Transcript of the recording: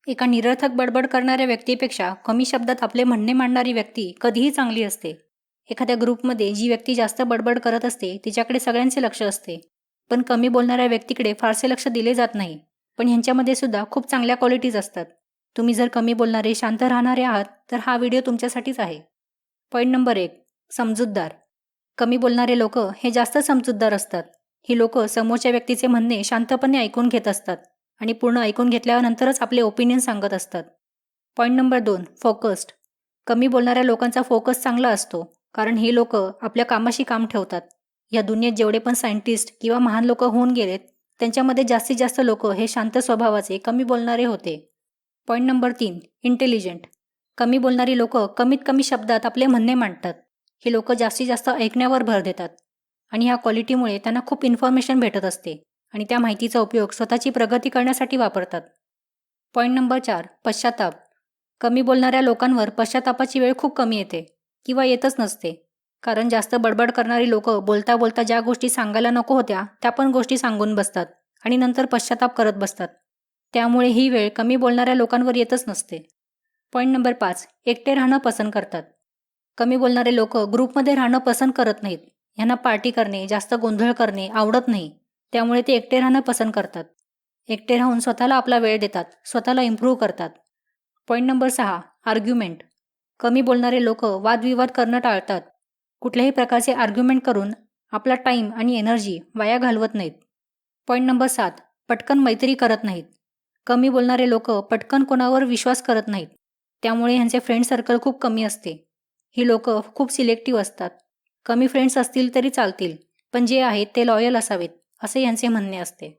एका निरर्थक बडबड करणाऱ्या व्यक्तीपेक्षा कमी शब्दात आपले म्हणणे मांडणारी व्यक्ती कधीही चांगली असते. एखाद्या ग्रुपमध्ये जी व्यक्ती जास्त बडबड करत असते तिच्याकडे सगळ्यांचे लक्ष असते, पण कमी बोलणाऱ्या व्यक्तीकडे फारसे लक्ष दिले जात नाही. पण ह्यांच्यामध्ये सुद्धा खूप चांगल्या क्वालिटीज असतात. तुम्ही जर कमी बोलणारे, शांत राहणारे आहात तर हा व्हिडिओ तुमच्यासाठीच आहे. Point number 1. समजूतदार. कमी बोलणारे लोक हे जास्त समजूतदार असतात. ही लोक समोरच्या व्यक्तीचे म्हणणे शांतपणे ऐकून घेत असतात आणि पूर्ण ऐकून घेतल्यानंतरच आपले ओपिनियन सांगत असतात. Point number 2. फोकस्ड. कमी बोलणाऱ्या लोकांचा फोकस चांगला असतो, कारण हे लोक आपल्या कामाशी काम ठेवतात. या दुनियेत जेवढे पण सायंटिस्ट किंवा महान लोक होऊन गेलेत, त्यांच्यामध्ये जास्तीत जास्त लोक हे शांत स्वभावाचे, कमी बोलणारे होते. Point number 3. इंटेलिजंट. कमी बोलणारी लोक कमीत कमी शब्दात आपले म्हणणे मांडतात. ही लोक जास्तीत जास्त ऐकण्यावर भर देतात आणि ह्या क्वालिटीमुळे त्यांना खूप इन्फॉर्मेशन भेटत असते आणि त्या माहितीचा उपयोग स्वतःची प्रगती करण्यासाठी वापरतात. Point number 4. पश्चाताप. कमी बोलणाऱ्या लोकांवर पश्चातापाची वेळ खूप कमी येते किंवा येतच नसते, कारण जास्त बडबड करणारी लोक बोलता बोलता ज्या गोष्टी सांगायला नको होत्या त्या पण गोष्टी सांगून बसतात आणि नंतर पश्चाताप करत बसतात. त्यामुळे ही वेळ कमी बोलणाऱ्या लोकांवर येतच नसते. Point number 5. एकटे राहणं पसंत करतात. कमी बोलणारे लोक ग्रुपमध्ये राहणं पसंत करत नाहीत. ह्यांना पार्टी करणे, जास्त गोंधळ करणे आवडत नाही. त्यामुळे ते एकटे राहणं पसंत करतात. एकटे राहून स्वतःला आपला वेळ देतात, स्वतःला इम्प्रूव्ह करतात. Point number 6. आर्ग्युमेंट. कमी बोलणारे लोक वादविवाद करणं टाळतात. कुठल्याही प्रकारचे आर्ग्युमेंट करून आपला टाईम आणि एनर्जी वाया घालवत नाहीत. Point number 7. पटकन मैत्री करत नाहीत. कमी बोलणारे लोक पटकन कोणावर विश्वास करत नाहीत. त्यामुळे ह्यांचे फ्रेंड सर्कल खूप कमी असते. ही लोक खूप सिलेक्टिव्ह असतात. कमी फ्रेंड्स असतील तरी चालतील, पण जे आहेत ते लॉयल असावेत, असे ह्यांचे म्हणणे असते.